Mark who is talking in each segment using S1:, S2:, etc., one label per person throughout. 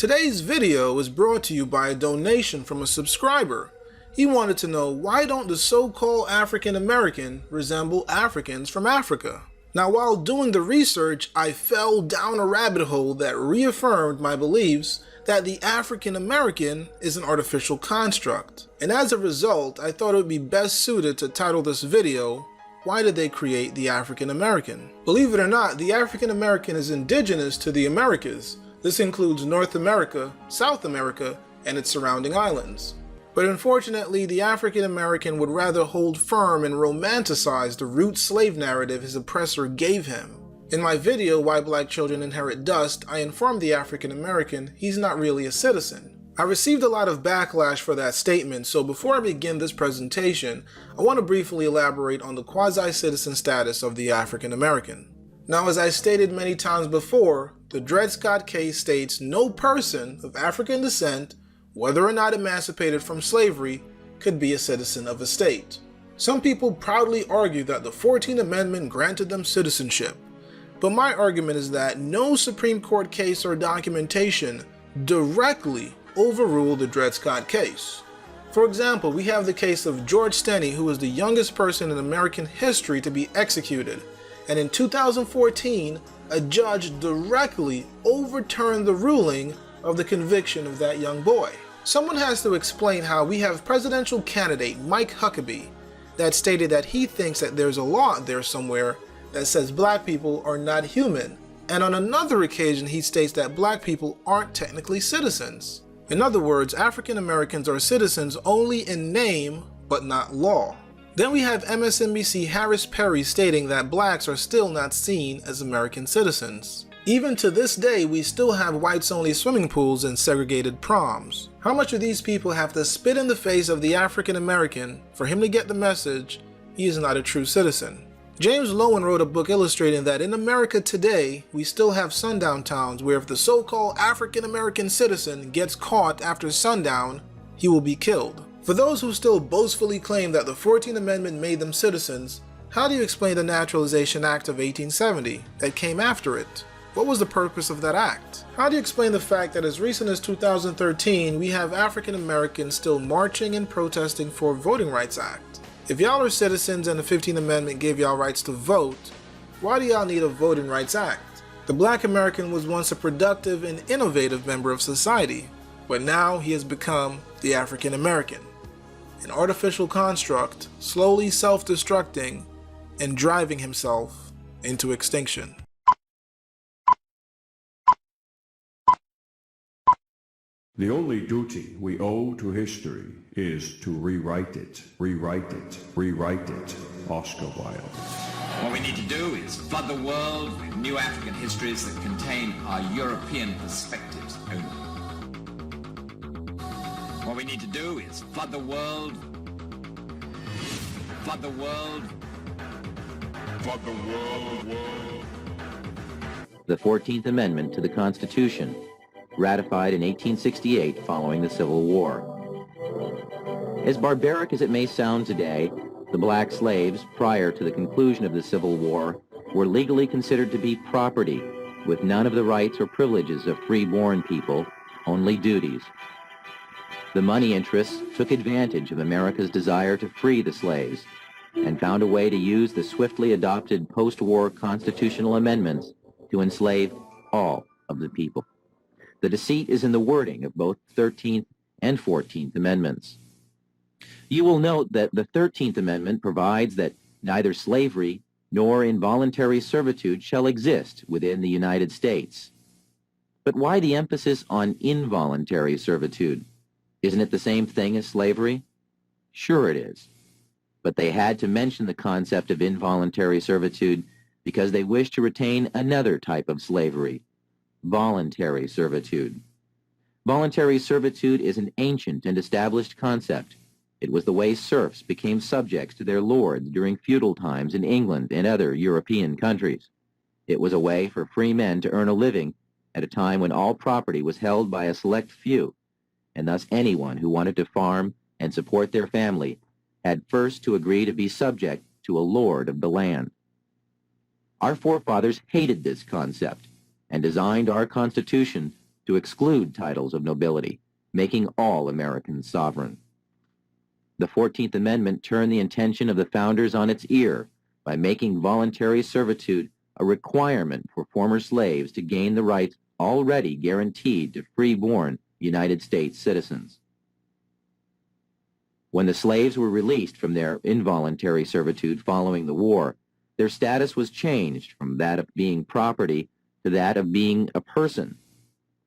S1: Today's video is brought to you by a donation from a subscriber. He wanted to know, why don't the so-called African American resemble Africans from Africa? Now, while doing the research, I fell down a rabbit hole that reaffirmed my beliefs that the African American is an artificial construct. And as a result, I thought it would be best suited to title this video, "Why did they create the African American?" Believe it or not, the African American is indigenous to the Americas. This includes North America, South America, and its surrounding islands. But unfortunately, the African American would rather hold firm and romanticize the root slave narrative his oppressor gave him. In my video, Why Black Children Inherit Dust, I informed the African American he's not really a citizen. I received a lot of backlash for that statement, so before I begin this presentation, I want to briefly elaborate on the quasi-citizen status of the African American. Now, as I stated many times before, the Dred Scott case states no person of African descent, whether or not emancipated from slavery, could be a citizen of a state. Some people proudly argue that the 14th Amendment granted them citizenship, but my argument is that no Supreme Court case or documentation directly overruled the Dred Scott case. For example, we have the case of George Stenny, who was the youngest person in American history to be executed, and in 2014, a judge directly overturned the ruling of the conviction of that young boy. Someone has to explain how we have presidential candidate Mike Huckabee that stated that he thinks that there's a law out there somewhere that says black people are not human, and on another occasion he states that black people aren't technically citizens. In other words, African Americans are citizens only in name, but not law. Then we have MSNBC Harris Perry stating that blacks are still not seen as American citizens. Even to this day, we still have whites-only swimming pools and segregated proms. How much do these people have to spit in the face of the African American for him to get the message he is not a true citizen? James Lowen wrote a book illustrating that in America today, we still have sundown towns where if the so-called African American citizen gets caught after sundown, he will be killed. For those who still boastfully claim that the 14th Amendment made them citizens, how do you explain the Naturalization Act of 1870 that came after it? What was the purpose of that act? How do you explain the fact that as recent as 2013, we have African Americans still marching and protesting for Voting Rights Act? If y'all are citizens and the 15th Amendment gave y'all rights to vote, why do y'all need a Voting Rights Act? The Black American was once a productive and innovative member of society, but now he has become the African American, an artificial construct, slowly self-destructing and driving himself into extinction.
S2: The only duty we owe to history is to rewrite it, rewrite it, rewrite it. Oscar Wilde.
S3: What we need to do is flood the world with new African histories that contain our European perspectives only. What we need to do is flood the world, flood the world, flood the world.
S4: The 14th Amendment to the Constitution, ratified in 1868 following the Civil War. As barbaric as it may sound today, the black slaves, prior to the conclusion of the Civil War, were legally considered to be property, with none of the rights or privileges of free-born people, only duties. The money interests took advantage of America's desire to free the slaves, and found a way to use the swiftly adopted post-war constitutional amendments to enslave all of the people. The deceit is in the wording of both 13th and 14th Amendments. You will note that the 13th Amendment provides that neither slavery nor involuntary servitude shall exist within the United States. But why the emphasis on involuntary servitude? Isn't it the same thing as slavery? Sure it is. But they had to mention the concept of involuntary servitude because they wished to retain another type of slavery, voluntary servitude. Voluntary servitude is an ancient and established concept. It was the way serfs became subjects to their lords during feudal times in England and other European countries. It was a way for free men to earn a living at a time when all property was held by a select few, and thus anyone who wanted to farm and support their family had first to agree to be subject to a lord of the land. Our forefathers hated this concept and designed our Constitution to exclude titles of nobility, making all Americans sovereign. The 14th Amendment turned the intention of the founders on its ear by making voluntary servitude a requirement for former slaves to gain the rights already guaranteed to free-born United States citizens. When the slaves were released from their involuntary servitude following the war, their status was changed from that of being property to that of being a person.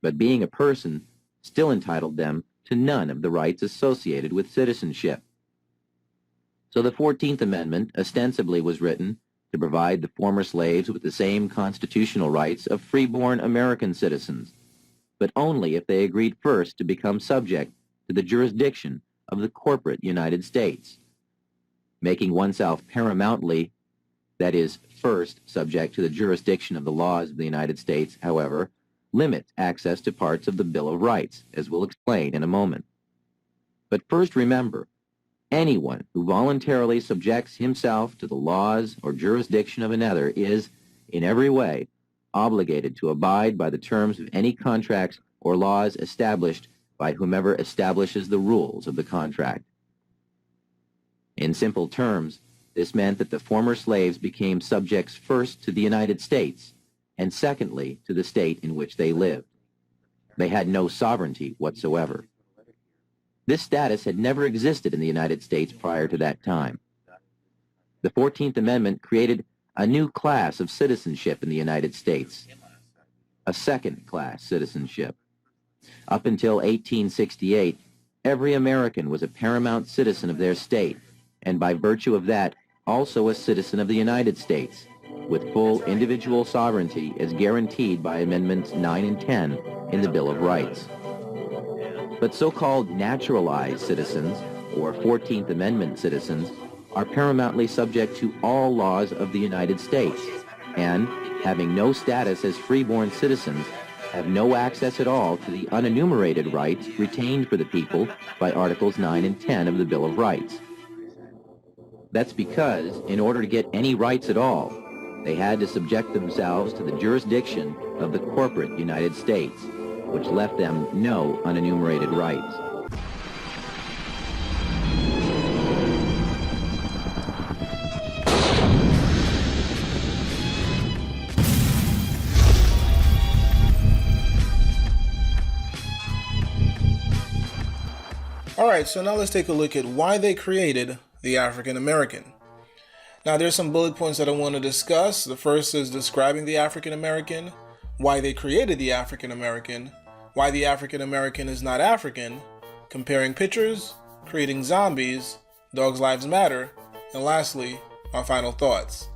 S4: But being a person still entitled them to none of the rights associated with citizenship. So the 14th Amendment ostensibly was written to provide the former slaves with the same constitutional rights of free-born American citizens, but only if they agreed first to become subject to the jurisdiction of the corporate United States. Making oneself paramountly, that is, first subject to the jurisdiction of the laws of the United States, however, limits access to parts of the Bill of Rights, as we'll explain in a moment. But first remember, anyone who voluntarily subjects himself to the laws or jurisdiction of another is, in every way, obligated to abide by the terms of any contracts or laws established by whomever establishes the rules of the contract. In simple terms, this meant that the former slaves became subjects first to the United States, and secondly to the state in which they lived. They had no sovereignty whatsoever. This status had never existed in the United States prior to that time. The 14th Amendment created a new class of citizenship in the United States, a second-class citizenship. Up until 1868, every American was a paramount citizen of their state, and by virtue of that, also a citizen of the United States, with full individual sovereignty as guaranteed by Amendments 9 and 10 in the Bill of Rights. But so-called naturalized citizens, or 14th Amendment citizens, are paramountly subject to all laws of the United States, and, having no status as freeborn citizens, have no access at all to the unenumerated rights retained for the people by Articles 9 and 10 of the Bill of Rights. That's because, in order to get any rights at all, they had to subject themselves to the jurisdiction of the corporate United States, which left them no unenumerated rights.
S1: Alright, so now let's take a look at why they created the African American. Now there's some bullet points that I want to discuss. The first is describing the African American, why they created the African American, why the African American is not African, comparing pictures, creating zombies, Dogs Lives Matter, and lastly, my final thoughts.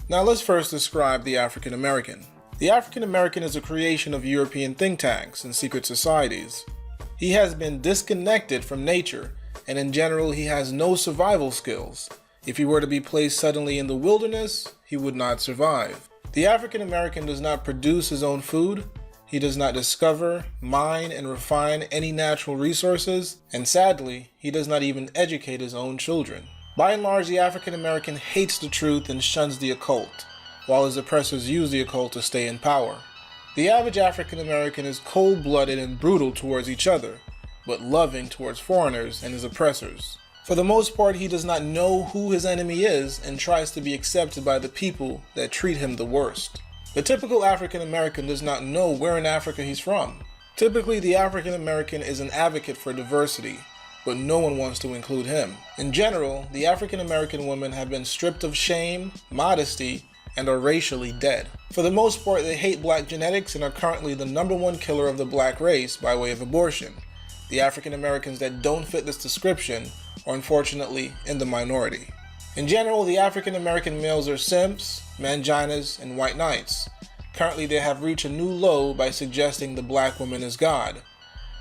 S1: Now let's first describe the African American. The African American is a creation of European think tanks and secret societies. He has been disconnected from nature, and in general he has no survival skills. If he were to be placed suddenly in the wilderness, he would not survive. The African American does not produce his own food, he does not discover, mine, and refine any natural resources, and sadly, he does not even educate his own children. By and large, the African American hates the truth and shuns the occult, while his oppressors use the occult to stay in power. The average African American is cold-blooded and brutal towards each other, but loving towards foreigners and his oppressors. For the most part, he does not know who his enemy is and tries to be accepted by the people that treat him the worst. The typical African American does not know where in Africa he's from. Typically, the African American is an advocate for diversity, but no one wants to include him. In general, the African American women have been stripped of shame, modesty, and are racially dead. For the most part, they hate black genetics and are currently the #1 killer of the black race by way of abortion. The African Americans that don't fit this description are unfortunately in the minority. In general, the African American males are simps, manginas, and white knights. Currently, they have reached a new low by suggesting the black woman is God.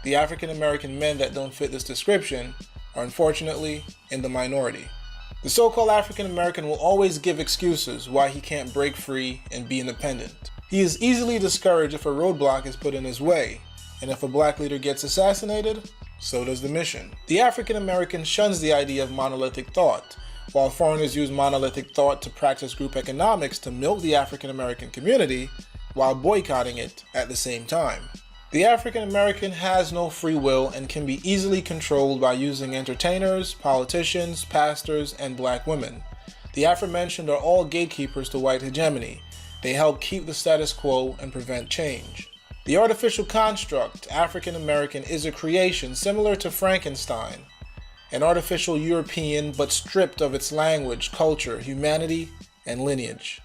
S1: The African American men that don't fit this description are unfortunately in the minority. The so-called African American will always give excuses why he can't break free and be independent. He is easily discouraged if a roadblock is put in his way, and if a black leader gets assassinated, so does the mission. The African American shuns the idea of monolithic thought. While foreigners use monolithic thought to practice group economics to milk the African American community, while boycotting it at the same time. The African American has no free will and can be easily controlled by using entertainers, politicians, pastors, and black women. The aforementioned are all gatekeepers to white hegemony. They help keep the status quo and prevent change. The artificial construct, African American, is a creation similar to Frankenstein, an artificial European but stripped of its language, culture, humanity, and lineage.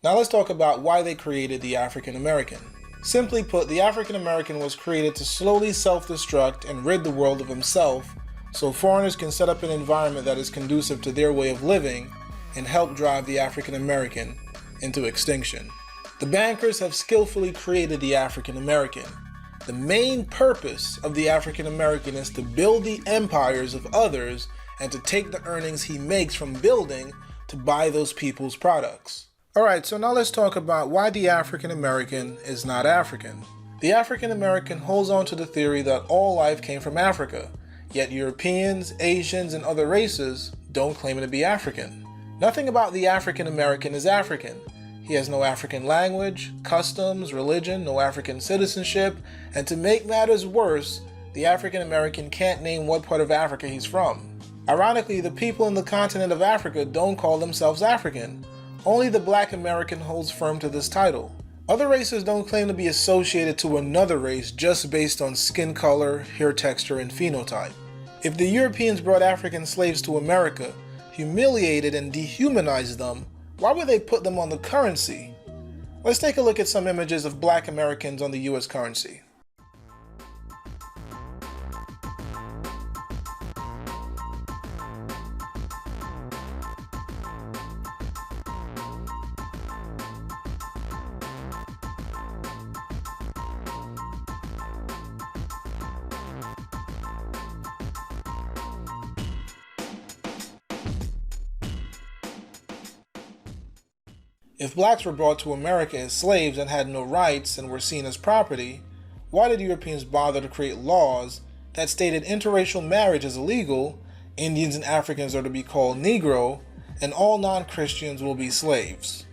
S1: Now let's talk about why they created the African American. Simply put, the African American was created to slowly self-destruct and rid the world of himself so foreigners can set up an environment that is conducive to their way of living and help drive the African American into extinction. The bankers have skillfully created the African American. The main purpose of the African American is to build the empires of others and to take the earnings he makes from building to buy those people's products. Alright, so now let's talk about why the African American is not African. The African American holds on to the theory that all life came from Africa, yet Europeans, Asians, and other races don't claim to be African. Nothing about the African American is African. He has no African language, customs, religion, no African citizenship, and to make matters worse, the African American can't name what part of Africa he's from. Ironically, the people in the continent of Africa don't call themselves African. Only the black American holds firm to this title. Other races don't claim to be associated to another race just based on skin color, hair texture, and phenotype. If the Europeans brought African slaves to America, humiliated and dehumanized them, why would they put them on the currency? Let's take a look at some images of black Americans on the US currency. If blacks were brought to America as slaves and had no rights and were seen as property, why did Europeans bother to create laws that stated interracial marriage is illegal, Indians and Africans are to be called Negro, and all non-Christians will be slaves?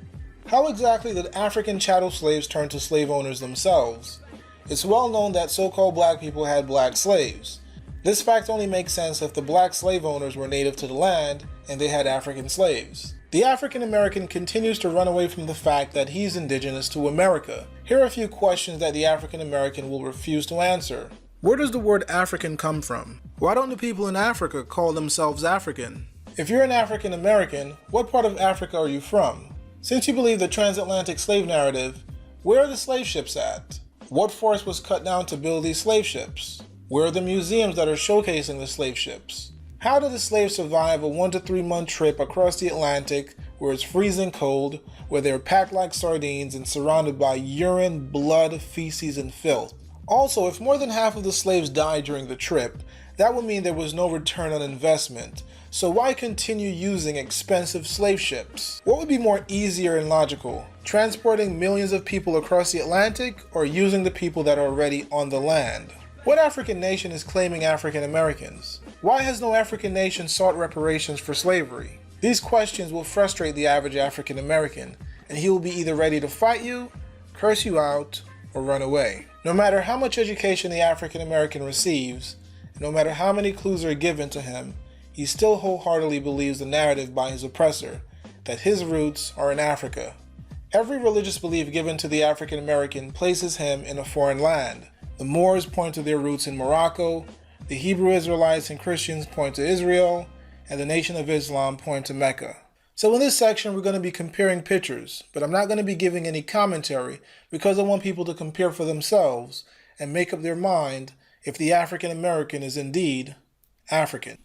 S1: How exactly did African chattel slaves turn to slave owners themselves? It's well known that so-called black people had black slaves. This fact only makes sense if the black slave owners were native to the land and they had African slaves. The African American continues to run away from the fact that he's indigenous to America. Here are a few questions that the African American will refuse to answer. Where does the word African come from? Why don't the people in Africa call themselves African? If you're an African American, what part of Africa are you from? Since you believe the transatlantic slave narrative, where are the slave ships at? What forest was cut down to build these slave ships? Where are the museums that are showcasing the slave ships? How did the slaves survive a 1 to 3 month trip across the Atlantic where it's freezing cold, where they're packed like sardines and surrounded by urine, blood, feces, and filth? Also, if more than half of the slaves died during the trip, that would mean there was no return on investment. So why continue using expensive slave ships? What would be more easier and logical? Transporting millions of people across the Atlantic or using the people that are already on the land? What African nation is claiming African Americans? Why has no African nation sought reparations for slavery? These questions will frustrate the average African American, and he will be either ready to fight you, curse you out, or run away. No matter how much education the African American receives, no matter how many clues are given to him, he still wholeheartedly believes the narrative by his oppressor, that his roots are in Africa. Every religious belief given to the African American places him in a foreign land. The Moors point to their roots in Morocco, the Hebrew Israelites and Christians point to Israel, and the Nation of Islam point to Mecca. So in this section, we're going to be comparing pictures, but I'm not going to be giving any commentary because I want people to compare for themselves and make up their mind if the African American is indeed African.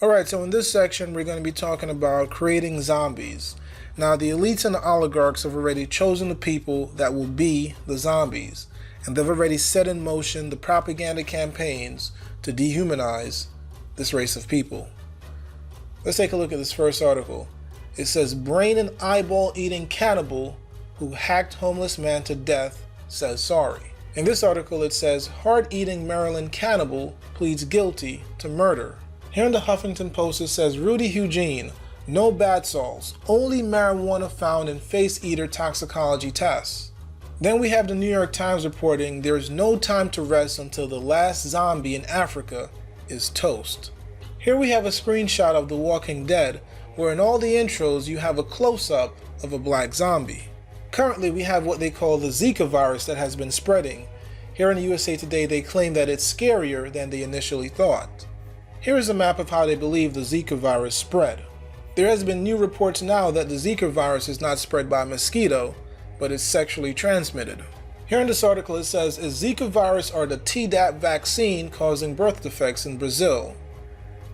S1: Alright, so in this section we're going to be talking about creating zombies. Now the elites and the oligarchs have already chosen the people that will be the zombies, and they've already set in motion the propaganda campaigns to dehumanize this race of people. Let's take a look at this first article. It says, brain and eyeball eating cannibal who hacked homeless man to death says sorry. In this article it says, hard-eating Maryland cannibal pleads guilty to murder. Here in the Huffington Post it says, Rudy Eugene, no bad salts, only marijuana found in face eater toxicology tests. Then we have the New York Times reporting, there is no time to rest until the last zombie in Africa is toast. Here we have a screenshot of The Walking Dead, where in all the intros you have a close-up of a black zombie. Currently we have what they call the Zika virus that has been spreading. Here in the USA Today they claim that it's scarier than they initially thought. Here is a map of how they believe the Zika virus spread. There has been new reports now that the Zika virus is not spread by mosquito, but is sexually transmitted. Here in this article it says, is Zika virus or the Tdap vaccine causing birth defects in Brazil?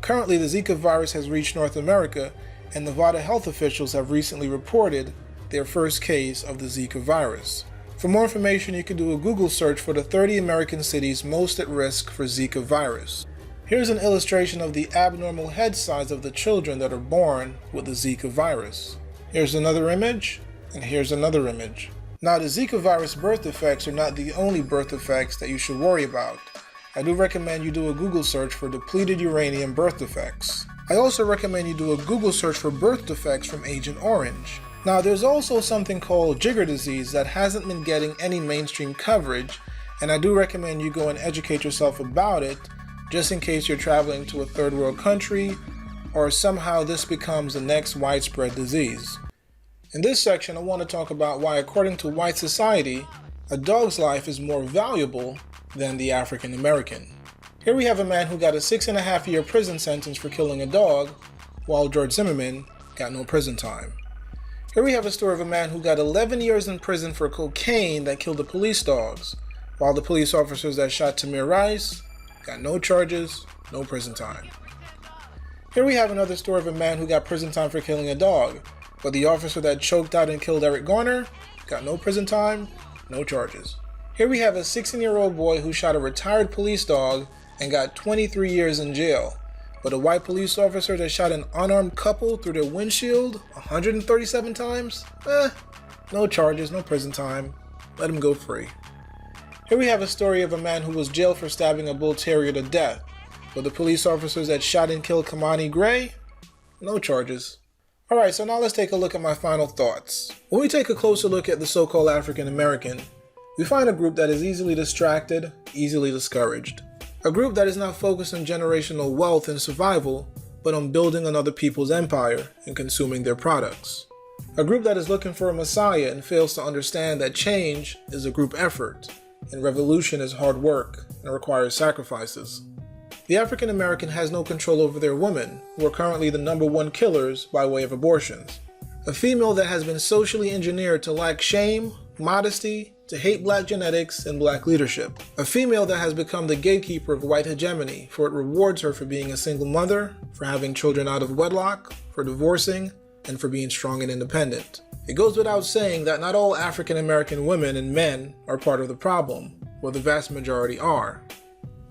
S1: Currently the Zika virus has reached North America, and Nevada health officials have recently reported their first case of the Zika virus. For more information, you can do a Google search for the 30 American cities most at risk for Zika virus. Here's an illustration of the abnormal head size of the children that are born with the Zika virus. Here's another image, and here's another image. Now the Zika virus birth defects are not the only birth defects that you should worry about. I do recommend you do a Google search for depleted uranium birth defects. I also recommend you do a Google search for birth defects from Agent Orange. Now there's also something called jigger disease that hasn't been getting any mainstream coverage, and I do recommend you go and educate yourself about it, just in case you're traveling to a third world country, or somehow this becomes the next widespread disease. In this section I want to talk about why, according to white society, a dog's life is more valuable than the African American. Here we have a man who got a 6.5-year prison sentence for killing a dog, while George Zimmerman got no prison time. Here we have a story of a man who got 11 years in prison for cocaine that killed the police dogs, while the police officers that shot Tamir Rice got no charges, no prison time. Here we have another story of a man who got prison time for killing a dog, but the officer that choked out and killed Eric Garner got no prison time, no charges. Here we have a 16-year-old boy who shot a retired police dog and got 23 years in jail, but a white police officer that shot an unarmed couple through their windshield 137 times? No charges, no prison time, let him go free. Here we have a story of a man who was jailed for stabbing a bull terrier to death, but the police officers that shot and killed Kamani Gray? No charges. Alright, so now let's take a look at my final thoughts. When we take a closer look at the so-called African American, we find a group that is easily distracted, easily discouraged. A group that is not focused on generational wealth and survival, but on building on other people's empire and consuming their products. A group that is looking for a messiah and fails to understand that change is a group effort, and revolution is hard work and requires sacrifices. The African American has no control over their women, who are currently the #1 killers by way of abortions. A female that has been socially engineered to lack shame, modesty, to hate black genetics and black leadership. A female that has become the gatekeeper of white hegemony, for it rewards her for being a single mother, for having children out of wedlock, for divorcing, and for being strong and independent. It goes without saying that not all African American women and men are part of the problem, while the vast majority are.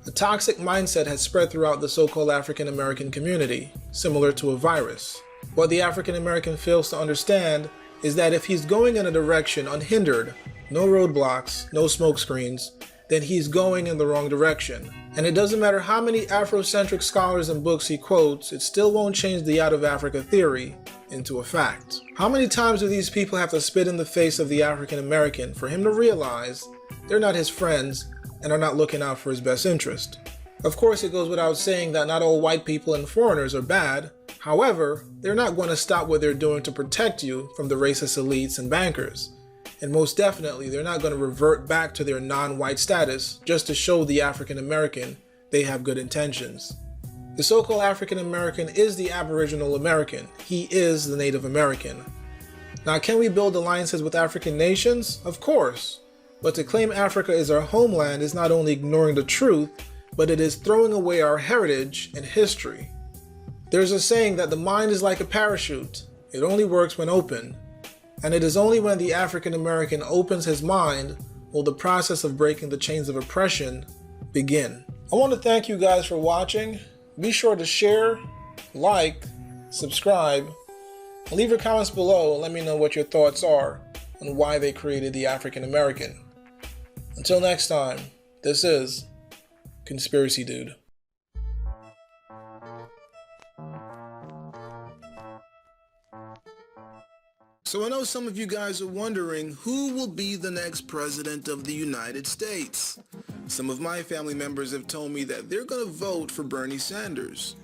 S1: A toxic mindset has spread throughout the so-called African American community, similar to a virus. What the African American fails to understand is that if he's going in a direction unhindered, no roadblocks, no smoke screens, then he's going in the wrong direction. And it doesn't matter how many Afrocentric scholars and books he quotes, it still won't change the out of Africa theory into a fact. How many times do these people have to spit in the face of the African American for him to realize they're not his friends and are not looking out for his best interest? Of course, it goes without saying that not all white people and foreigners are bad. However, they're not going to stop what they're doing to protect you from the racist elites and bankers. And most definitely, they're not going to revert back to their non-white status just to show the African American they have good intentions. The so-called African American is the Aboriginal American. He is the Native American. Now, can we build alliances with African nations? Of course. But to claim Africa is our homeland is not only ignoring the truth, but it is throwing away our heritage and history. There's a saying that the mind is like a parachute. It only works when open. And it is only when the African American opens his mind will the process of breaking the chains of oppression begin. I want to thank you guys for watching. Be sure to share, like, subscribe, and leave your comments below and let me know what your thoughts are on why they created the African American. Until next time, this is Conspiracy Dude. So I know some of you guys are wondering who will be the next president of the United States. Some of my family members have told me that they're going to vote for Bernie Sanders.